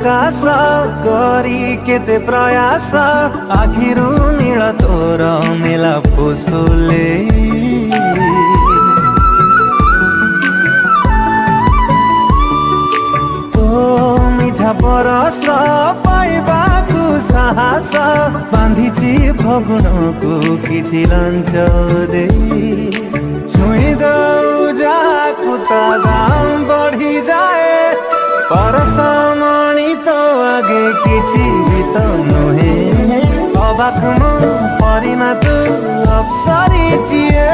आकाश करी केते प्रयास आखिरु नील तोर मेला फुसुले तो मिठा परस पाइबाकु साहस बांधिची फगुणको किछि लंच दे छुई दऊ जाकु त दाम बढ़ी जाए परसमणि तो आगे किछि भी तो नुहे अबाक म परिना तू अप्सरी टिए